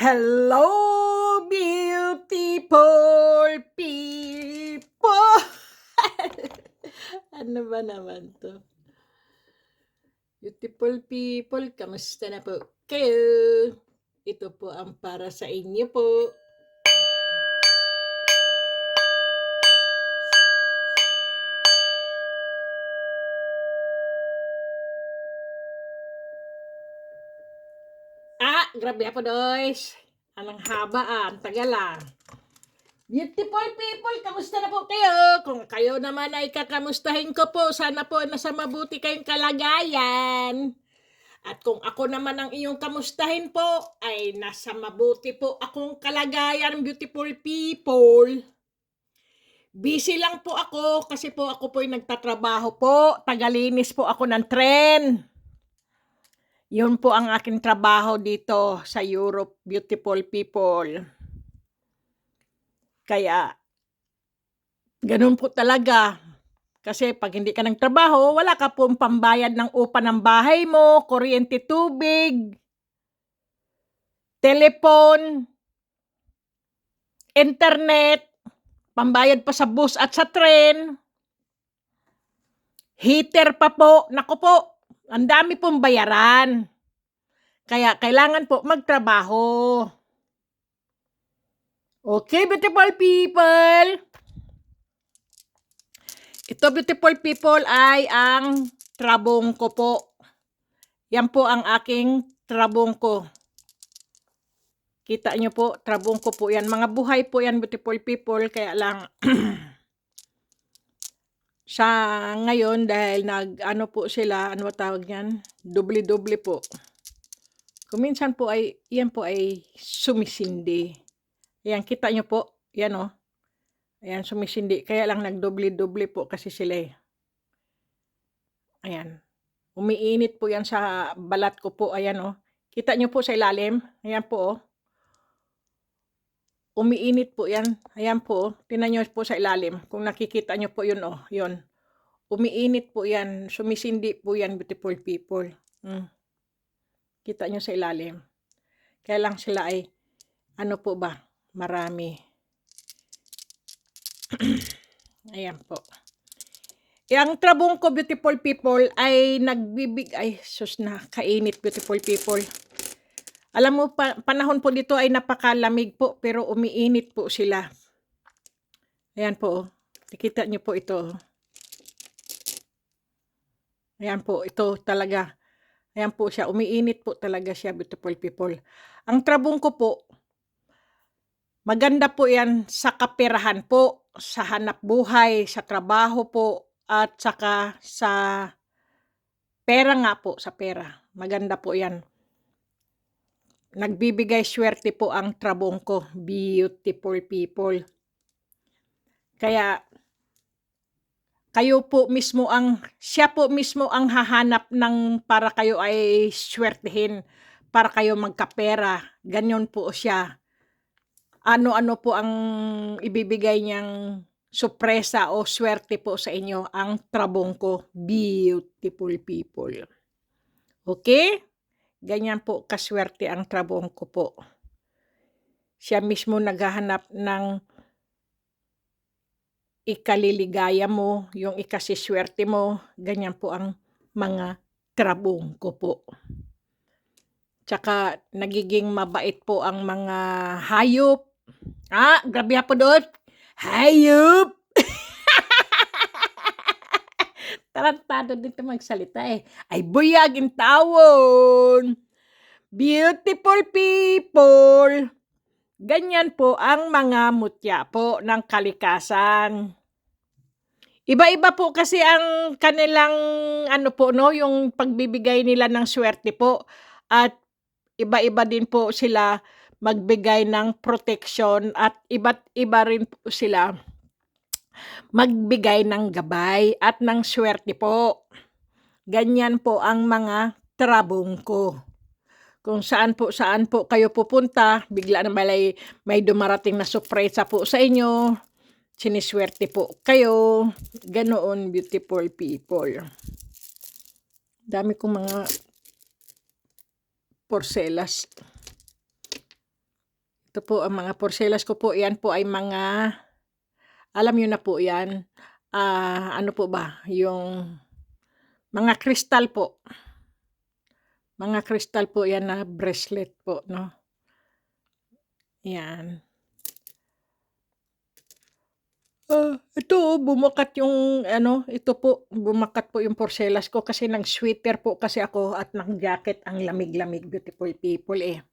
Hello, beautiful people! Ano ba naman 'to? Beautiful people, kamusta na po kayo? Ito po ang para sa inyo po. Grabe po doys. Anong haba ang tagal Beautiful people, kamusta na po kayo? Kung kayo naman ay kakamustahin ko po, sana po nasa mabuti kayong kalagayan. At kung ako naman ang iyong kamustahin po, ay nasa mabuti po akong kalagayan, beautiful people. Busy lang po ako kasi po ako po'y nagtatrabaho po. Tagalinis po ako ng tren. Yun po ang aking trabaho dito sa Europe, beautiful people. Kaya, ganun po talaga. Kasi pag hindi ka nagtrabaho, wala ka pong pambayad ng upa ng bahay mo, kuryente, tubig, telepon, internet, pambayad pa sa bus at sa tren, heater pa po, naku po, ang dami pong bayaran. Kaya kailangan po magtrabaho. Okay, beautiful people. Ito, beautiful people, ay ang trabong ko po. Yan po ang aking trabong ko. Kita nyo po, trabong ko po yan. Mga buhay po yan, beautiful people. Kaya lang, sa ngayon, dahil ano po sila, ano tawag yan? Doble-doble po. Kuminsan po ay, yan po ay sumisindi. Ayan, kita nyo po. Yan o. Ayan, sumisindi. Kaya lang nagdoble-doble po kasi sila eh. Ayan. Umiinit po yan sa balat ko po. Ayan o. Kita nyo po sa ilalim. Ayan po o. Umiinit po yan. Ayan po o. Tingnan nyo po sa ilalim. Kung nakikita nyo po yun o. Yun. Umiinit po yan. Sumisindi po yan, beautiful people. Kita nyo sa ilalim. Kaya lang sila ay, ano po ba? Marami. Ayan po. Ang trabong ko, beautiful people, ay ay, sus na, kainit, beautiful people. Alam mo, panahon po dito ay napakalamig po, pero umiinit po sila. Ayan po. Nakita nyo po ito. Ayan po, ito talaga. Ayan po siya, umiinit po talaga siya, beautiful people. Ang trabong ko po, maganda po yan sa kaperahan po, sa hanap buhay, sa trabaho po, at saka sa pera nga po, sa pera. Maganda po yan. Nagbibigay swerte po ang trabong ko, beautiful people. Kaya, siya po mismo ang hahanap ng para kayo ay swertehin, para kayo magkapera. Ganyan po siya. Ano-ano po ang ibibigay niyang sorpresa o swerte po sa inyo, ang trabong ko, beautiful people. Okay? Ganyan po kaswerte ang trabong ko po. Siya mismo naghahanap ng ikaliligaya mo, yung ikasiswerte mo. Ganyan po ang mga trabong ko po. Tsaka nagiging mabait po ang mga hayop. Grabe po doon. Hayop! Tarantado dito magsalita eh. Ay buyag in tawon. Beautiful people. Ganyan po ang mga mutya po ng kalikasan. Iba-iba po kasi ang kanilang ano po no, yung pagbibigay nila ng swerte po. At iba-iba din po sila magbigay ng protection at iba't iba rin po sila magbigay ng gabay at ng swerte po. Ganyan po ang mga trabong ko. Kung saan po kayo pupunta, bigla na may dumarating na sorpresa po sa inyo. Siniswerte po kayo. Ganoon, beautiful people. Dami kong mga porcelas. Ito po ang mga porselas ko po, yan po ay mga, alam niyo na po yan, ano po ba, yung mga kristal po. Mga kristal po yan na bracelet po, no? Yan. Ito bumakat yung ano, ito po, bumakat po yung porselas ko kasi nag-sweater po kasi ako at nag-jacket, ang lamig-lamig, beautiful people eh.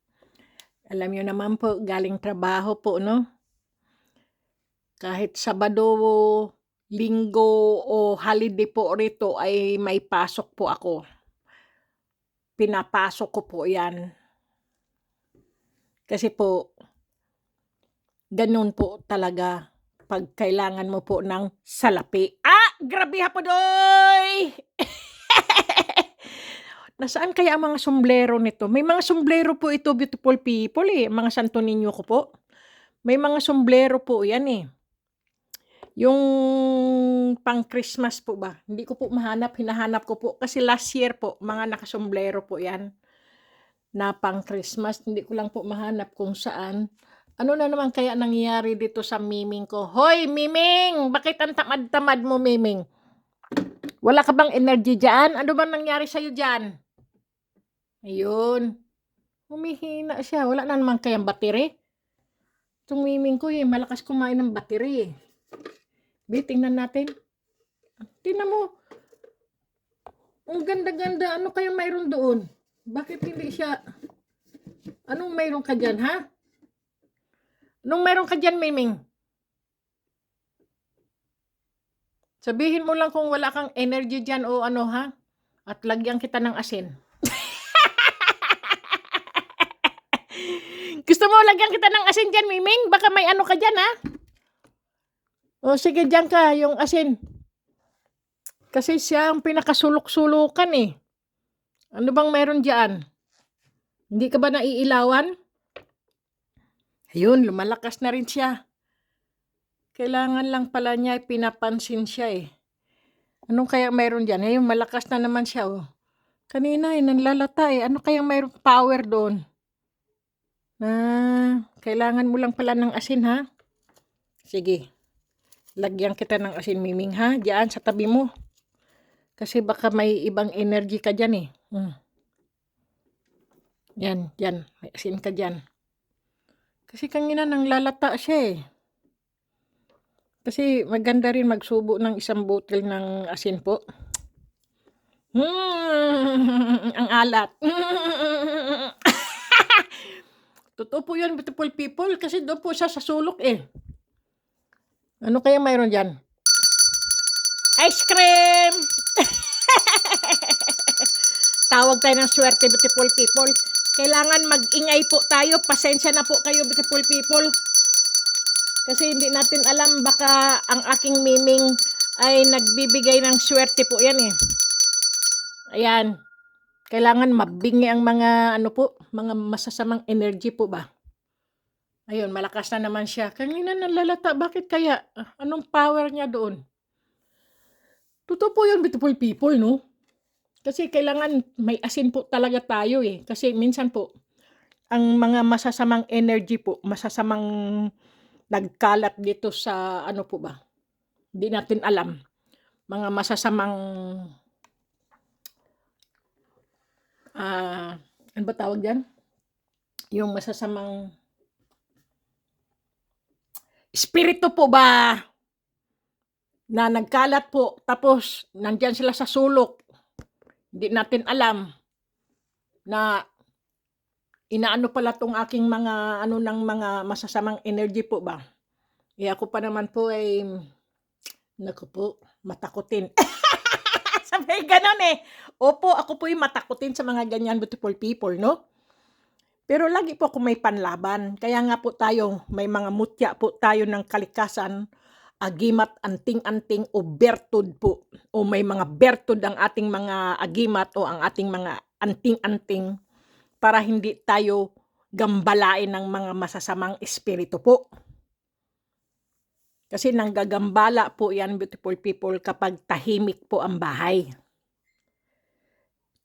Alam niyo naman po, galing trabaho po, no? Kahit Sabado, Linggo o holiday po rito ay may pasok po ako. Pinapasok ko po yan. Kasi po, ganun po talaga pag kailangan mo po ng salapi. Grabe hapodoy! Nasaan kaya ang mga sombrero nito? May mga sombrero po ito, beautiful people eh. Mga Santo Niño ko po. May mga sombrero po yan eh. Yung pang Christmas po ba? Hindi ko po mahanap, hinahanap ko po. Kasi last year po, mga nakasombrero po yan. Na pang Christmas, hindi ko lang po mahanap kung saan. Ano na naman kaya nangyayari dito sa Miming ko? Hoy, Miming! Bakit ang tamad-tamad mo, Miming? Wala ka bang energy dyan? Ano bang nangyari sa'yo dyan? Ayun. Humihina siya. Wala na naman kayang battery. Itong Miming ko malakas kumain ng battery eh. Tingnan natin. Tingnan mo. Ang ganda-ganda. Ano kayang mayroon doon? Bakit hindi siya? Anong mayroon ka dyan, ha? Anong mayroon ka dyan, Miming? Sabihin mo lang kung wala kang energy dyan o ano, ha? At lagyan kita ng asin. Gusto mo lagyan kita ng asin dyan, Miming? Baka may ano ka dyan, ha? O sige, dyan ka, yung asin. Kasi siya ang pinakasulok-sulukan eh. Ano bang meron dyan? Hindi ka ba naiilawan? Ayun, lumalakas na rin siya. Kailangan lang pala niya, pinapansin siya eh. Anong kaya mayroon dyan? Ayun, malakas na naman siya oh. Kanina nanlalata eh. Ano kayang mayroong power doon? Kailangan mo lang pala ng asin ha? Sige. Lagyan kita ng asin, Miming ha? Diyan sa tabi mo. Kasi baka may ibang energy ka dyan eh. Yan, yan. May asin ka dyan. Kasi kanina nanglalata siya eh. Kasi maganda rin magsubo ng isang botel ng asin po. Ang alat. Totoo po yun, beautiful people. Kasi doon po siya sa sulok eh. Ano kaya mayroon dyan? Ice cream! Tawag tayo ng swerte, beautiful people. Kailangan mag-ingay po tayo. Pasensya na po kayo, beautiful people. Kasi hindi natin alam, baka ang aking Miming ay nagbibigay ng swerte po yan eh. Ayan. Kailangan mabingi ang mga ano po, mga masasamang energy po ba. Ayun, malakas na naman siya. Kanina nalalata, bakit kaya? Anong power niya doon? Totoo po yun, beautiful people, no? Kasi kailangan may asin po talaga tayo eh. Kasi minsan po, ang mga masasamang energy po, masasamang nagkalat dito sa ano po ba? Hindi natin alam. Mga masasamang ano ba tawag dyan? Yung masasamang espiritu po ba na nagkalat po tapos nandyan sila sa sulok. Hindi natin alam na inaano pala tong aking mga ano ng mga masasamang energy po ba. Ako pa naman po ay naku po, matakutin. Sabi ganon eh. Opo, ako po yung matakutin sa mga ganyan beautiful people, no? Pero lagi po ako may panlaban. Kaya nga po tayo, may mga mutya po tayo ng kalikasan, agimat, anting-anting o bertud po. O may mga bertud ang ating mga agimat o ang ating mga anting-anting para hindi tayo gambalain ng mga masasamang espiritu po. Kasi nanggagambala po yan, beautiful people, kapag tahimik po ang bahay.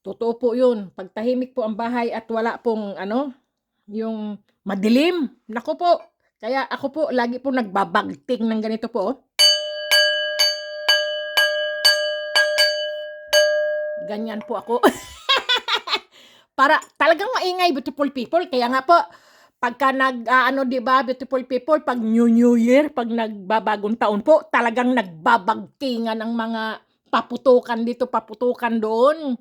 Totoo po yun. Pag tahimik po ang bahay at wala pong ano, yung madilim. Naku po, kaya ako po lagi po nagbabagting ng ganito po. Ganyan po ako. Para talagang maingay, beautiful people. Kaya nga po, pagka di ba, beautiful people, pag New Year, pag nagbabagong taon po, talagang nagbabagtingan ng mga paputukan dito, paputukan doon.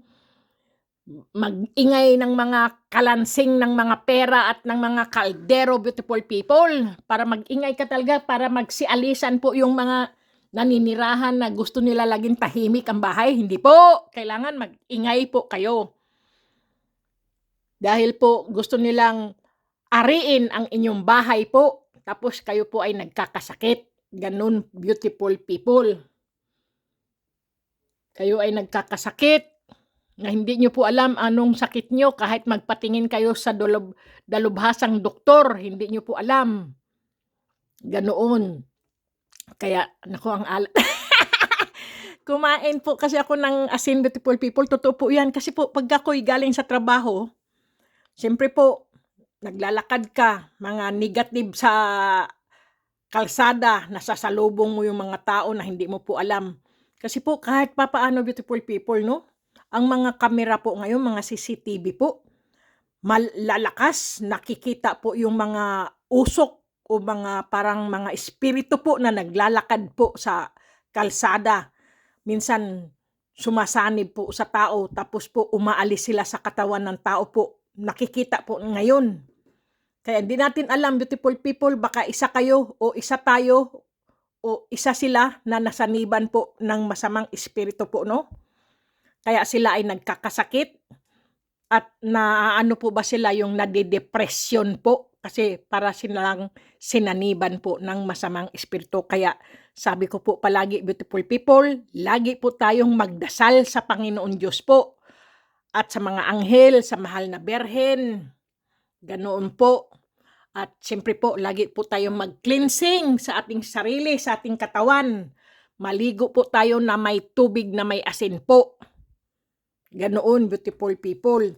Mag-ingay ng mga kalansing ng mga pera at ng mga kaldero, beautiful people. Para mag-ingay ka talaga, para magsialisan po yung mga naninirahan na gusto nila laging tahimik ang bahay. Hindi po. Kailangan mag-ingay po kayo. Dahil po gusto nilang ariin ang inyong bahay po. Tapos kayo po ay nagkakasakit. Ganun, beautiful people. Kayo ay nagkakasakit na hindi nyo po alam anong sakit nyo kahit magpatingin kayo sa dalubhasang doktor, hindi nyo po alam. Ganoon. Kaya, naku, ang alat. Kumain po kasi ako ng asin, beautiful people. Totoo po yan. Kasi po, pag ako'y galing sa trabaho, siyempre po, naglalakad ka, mga negative sa kalsada, nasasalubong mo yung mga tao na hindi mo po alam. Kasi po, kahit papaano, beautiful people, no? Ang mga kamera po ngayon, mga CCTV po, malalakas, nakikita po yung mga usok o mga parang mga espiritu po na naglalakad po sa kalsada. Minsan, sumasanib po sa tao, tapos po umaalis sila sa katawan ng tao po. Nakikita po ngayon. Kaya hindi natin alam, beautiful people, baka isa kayo o isa tayo o isa sila na nasaniban po ng masamang espiritu po, no? Kaya sila ay nagkakasakit at naano po ba sila yung nadidepresyon po kasi para silang sinaniban po ng masamang espiritu. Kaya sabi ko po palagi, beautiful people, lagi po tayong magdasal sa Panginoon Diyos po at sa mga anghel, sa mahal na Berhen. Ganoon po. At siyempre po, lagi po tayong mag-cleansing sa ating sarili, sa ating katawan. Maligo po tayo na may tubig na may asin po. Ganoon, beautiful people.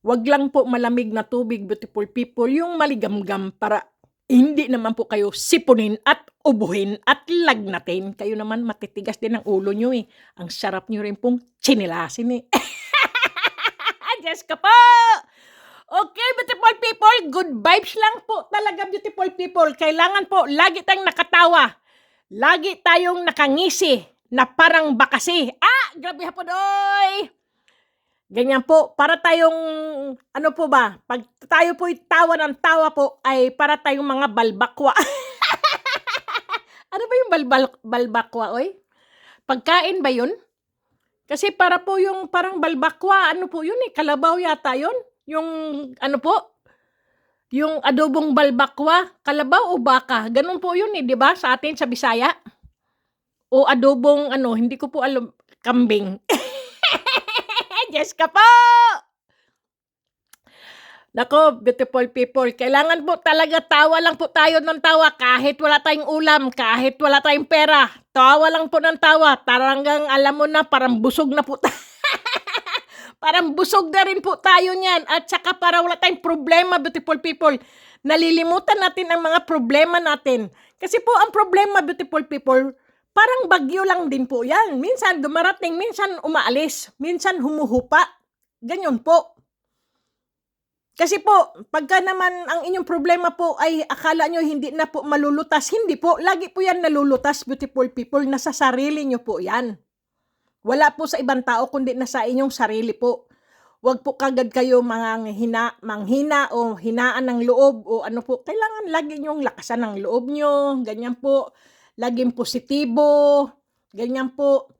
Wag lang po malamig na tubig, beautiful people, yung maligamgam para hindi naman po kayo sipunin at ubuhin at lagnatin. Kayo naman matitigas din ang ulo nyo eh. Ang sarap nyo rin pong chinilasin eh. Diyos ka po! Okay, beautiful people, good vibes lang po talaga, beautiful people. Kailangan po, lagi tayong nakatawa. Lagi tayong nakangisi na parang bakasi. Grabe hapon, oy! Ganyan po, para tayong, ano po ba, pag tayo po'y tawa ng tawa po, ay para tayong mga balbakwa. Ano ba yung balbakwa, oy? Pagkain ba yun? Kasi para po yung parang balbakwa, ano po yun eh, kalabaw yata yun? Yung, ano po, yung adobong balbakwa, kalabaw o baka, ganun po yun eh, di ba? Sa atin, sa Bisaya. O adobong, hindi ko po alam, kambing. Yes ka po! Nako, beautiful people, kailangan po talaga tawa lang po tayo ng tawa kahit wala tayong ulam, kahit wala tayong pera. Tawa lang po ng tawa, taranggang alam mo na, parang busog na po tayo. Parang busog na rin po tayo niyan. At saka para wala tayong problema, beautiful people, nalilimutan natin ang mga problema natin. Kasi po ang problema, beautiful people, parang bagyo lang din po yan. Minsan dumarating, minsan umaalis, minsan humuhupa. Ganyan po. Kasi po, pagka naman ang inyong problema po ay akala nyo hindi na po malulutas, hindi po. Lagi po yan nalulutas, beautiful people. Nasa sarili nyo po yan. Wala po sa ibang tao, kundi nasa inyong sarili po. Huwag po kagad kayo manghina o hinaan ng loob o ano po. Kailangan lagi nyong lakasan ng loob nyo. Ganyan po. Laging positibo. Ganyan po.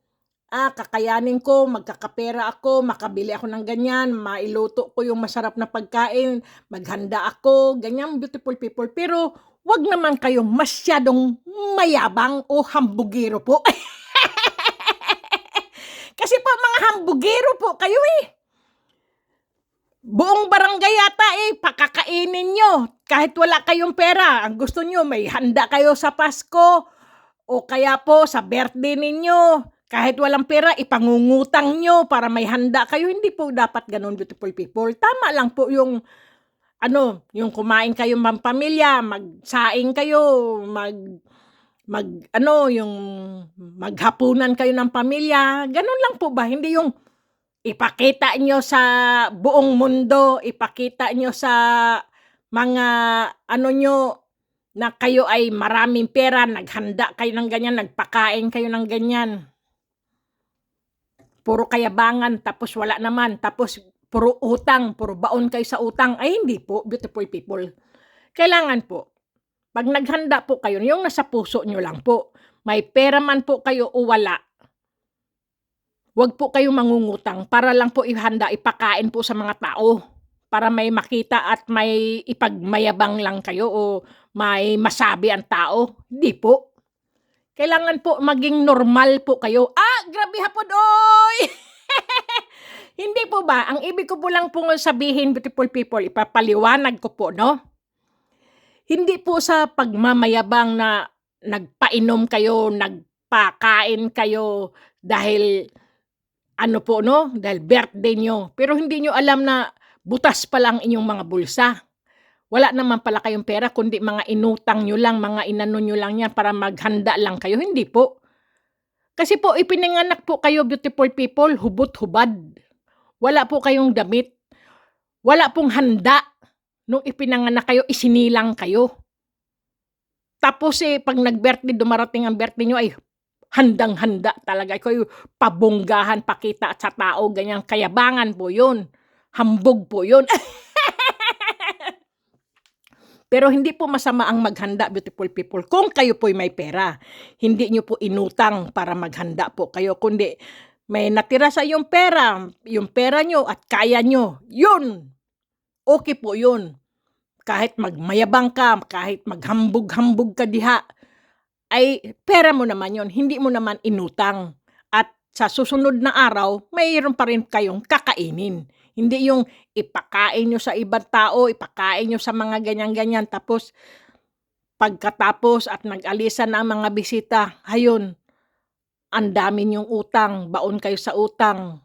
Kakayanin ko, magkakapera ako, makabili ako ng ganyan, mailuto ko yung masarap na pagkain, maghanda ako, ganyan, beautiful people. Pero wag naman kayong masyadong mayabang o hambugiro po. Kasi po mga hambugiro po kayo eh. Buong barangay yata pakakainin nyo. Kahit wala kayong pera, ang gusto nyo may handa kayo sa Pasko o kaya po sa birthday ninyo. Kahit walang pera, ipangungutang nyo para may handa kayo. Hindi po dapat ganun, beautiful people. Tama lang po yung yung kumain kayo pamilya, magsaing kayo, yung maghapunan kayo ng pamilya. Ganun lang po ba? Hindi yung ipakita nyo sa buong mundo, ipakita nyo sa mga nyo na kayo ay maraming pera, naghanda kayo ng ganyan, nagpakain kayo ng ganyan. Puro kayabangan, tapos wala naman, tapos puro utang, puro baon kayo sa utang. Ay hindi po, beautiful people. Kailangan po, pag naghanda po kayo, yung nasa puso nyo lang po, may pera man po kayo o wala, huwag po kayong mangungutang para lang po ihanda, ipakain po sa mga tao para may makita at may ipagmayabang lang kayo o may masabi ang tao. Hindi po. Kailangan po maging normal po kayo. Grabe hapon, oy! Hindi po ba? Ang ibig ko po lang pong sabihin, beautiful people, ipapaliwanag ko po, no? Hindi po sa pagmamayabang na nagpainom kayo, nagpakain kayo dahil dahil birthday nyo. Pero hindi nyo alam na butas pa lang inyong mga bulsa. Wala naman pala kayong pera, kundi mga inutang nyo lang, mga inano nyo lang yan para maghanda lang kayo. Hindi po. Kasi po, ipinanganak po kayo, beautiful people, hubot-hubad. Wala po kayong damit. Wala pong handa. Nung ipinanganak kayo, isinilang kayo. Tapos pag nag-birthday, dumarating ang birthday nyo, ay handang-handa talaga. Kayo pabonggahan, pakita sa tao, ganyan. Kayabangan po yun. Hambog po yun. Pero hindi po masama ang maghanda, beautiful people, kung kayo po'y may pera. Hindi nyo po inutang para maghanda po kayo, kundi may natira sa yung pera nyo at kaya nyo, yun, okay po yun. Kahit magmayabang ka, kahit maghambog-hambog ka diha, ay pera mo naman yun, hindi mo naman inutang. At sa susunod na araw, mayroon pa rin kayong kakainin. Hindi yung ipakain nyo sa ibang tao, ipakain nyo sa mga ganyan-ganyan, tapos pagkatapos at nag-alisan na ang mga bisita, ayun, ang dami nyong utang, baon kayo sa utang.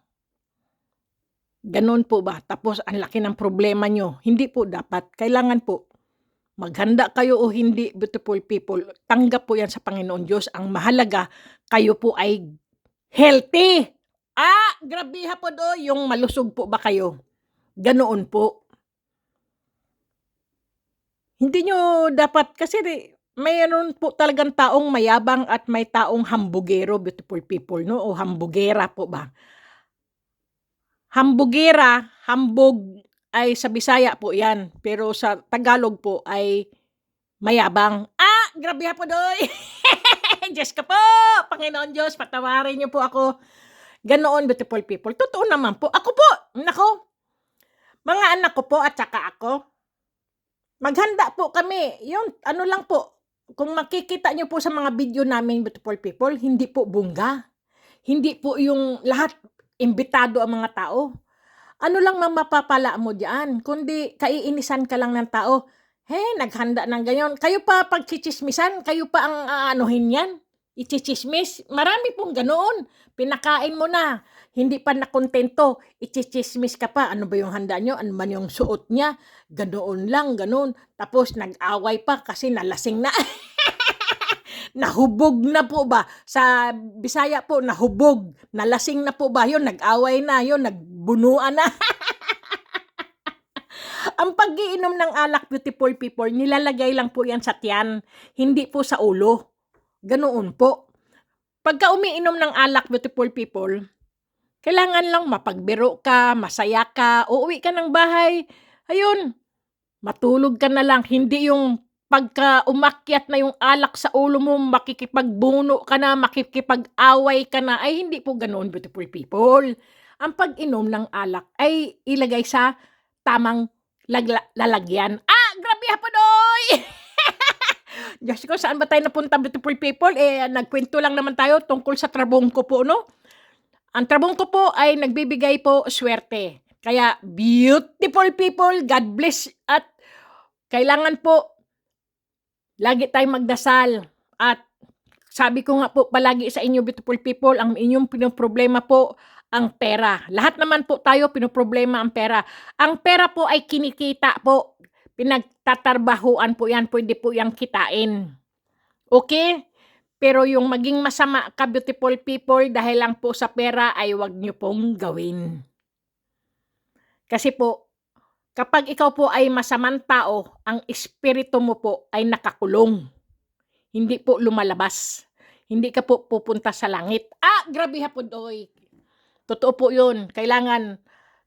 Ganun po ba? Tapos ang laki ng problema nyo. Hindi po dapat. Kailangan po, maghanda kayo o hindi, beautiful people, tanggap po yan sa Panginoon Diyos. Ang mahalaga, kayo po ay healthy. Grabe po yung malusog po ba kayo? Ganoon po. Hindi nyo dapat, kasi mayroon po talagang taong mayabang at may taong hambugero, beautiful people, no? O hambugera po ba? Hambugera, hambog ay sa Bisaya po yan. Pero sa Tagalog po ay mayabang. Grabe po doy. Diyos ka po, Panginoon Diyos, patawarin niyo po ako. Ganoon, beautiful people. Totoo naman po. Ako po, mga anak ko po at saka ako, maghanda po kami. Yun, lang po. Kung makikita nyo po sa mga video namin, beautiful people, hindi po bungga. Hindi po yung lahat imbitado ang mga tao. Lang mapapala mo diyan, kundi kaiinisan ka lang ng tao. Naghanda ng ganyan. Kayo pa pagchichismisan, kayo pa ang anuhin yan. Ichichismis. Marami pong ganoon. Pinakain mo na. Hindi pa nakontento. Ichichismis ka pa. Ano ba yung handa nyo? Ano man yung suot niya? Ganoon lang, ganoon. Tapos nag-away pa kasi nalasing na. Nahubog na po ba? Sa Bisaya po, nahubog. Nalasing na po ba? Yun, nag-away na. Yun, nagbunuan na. Ang pag-iinom ng alak, beautiful people, nilalagay lang po yan sa tiyan. Hindi po sa ulo. Ganoon po. Pagka umiinom ng alak, beautiful people, kailangan lang mapagbiro ka, masaya ka, uuwi ka ng bahay, ayun, matulog ka na lang. Hindi yung pagka umakyat na yung alak sa ulo mo, makikipagbuno ka na, makikipag-away ka na, ay hindi po ganoon, beautiful people. Ang pag-inom ng alak ay ilagay sa tamang lalagyan. Grabe po doy! Diyos ko, saan ba tayo napunta, beautiful people? Nagkwento lang naman tayo tungkol sa trabong ko po, no? Ang trabong ko po ay nagbibigay po swerte. Kaya, beautiful people, God bless. At kailangan po, lagi tayong magdasal. At sabi ko nga po palagi sa inyo, beautiful people, ang inyong pinoproblema po, ang pera. Lahat naman po tayo pinoproblema ang pera. Ang pera po ay kinikita po. pinagtatrabahuan po yan, pwede po yang kitain. Okay? Pero yung maging masama ka, beautiful people, dahil lang po sa pera ay wag nyo pong gawin. Kasi po, kapag ikaw po ay masamang tao, ang espiritu mo po ay nakakulong. Hindi po lumalabas. Hindi ka po pupunta sa langit. Grabe hapon, oy. Totoo po yun. Kailangan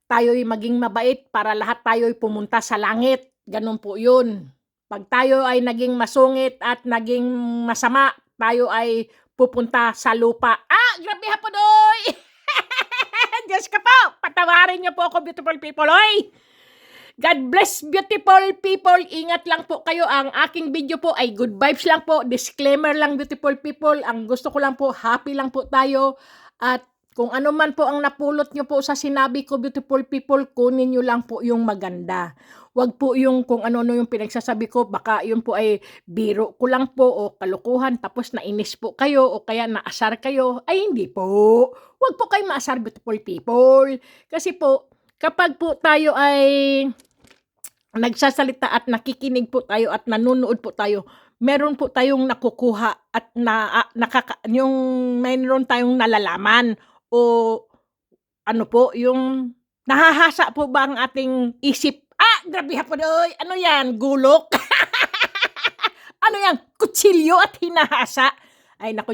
tayo'y maging mabait para lahat tayo'y pumunta sa langit. Ganun po yun. Pag tayo ay naging masungit at naging masama, tayo ay pupunta sa lupa. Grabe hapon, oy. Diyos ka po, patawarin niyo po ako, beautiful people, oy. God bless, beautiful people. Ingat lang po kayo. Ang aking video po ay good vibes lang po. Disclaimer lang, beautiful people. Ang gusto ko lang po, happy lang po tayo. At kung ano man po ang napulot nyo po sa sinabi ko, beautiful people, kunin nyo lang po yung maganda. Wag po yung kung ano-ano yung pinagsasabi ko, baka yun po ay biro ko lang po o kalukuhan, tapos nainis po kayo o kaya naasar kayo. Ay hindi po. Wag po kayo maasar, beautiful people. Kasi po, kapag po tayo ay nagsasalita at nakikinig po tayo at nanonood po tayo, meron po tayong nakukuha at yung meron tayong nalalaman o ano po, yung nahahasa po ba ang ating isip? Grabe hapon, oy. Ano yan? Gulok? Ano yan? Kutsilyo at hinahasa? Ay, nako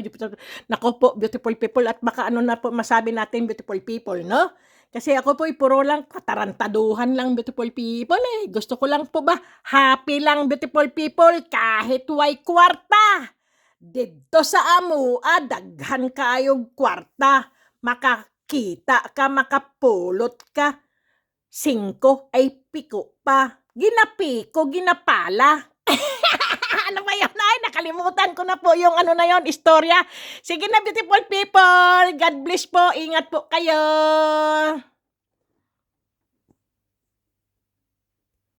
po, beautiful people, at baka ano na po masabi natin, beautiful people, no? Kasi ako po puro lang katarantaduhan lang, beautiful people, eh. Gusto ko lang po ba, happy lang, beautiful people, kahit way kwarta. Dito sa amo, daghan kayong kwarta. Makakita ka, makapulot ka. 5 ay piko pa. Ginapiko, ginapala. Ano ba yun? Ay, nakalimutan ko na po yung ano na yun, istorya. Sige na, beautiful people. God bless po. Ingat po kayo.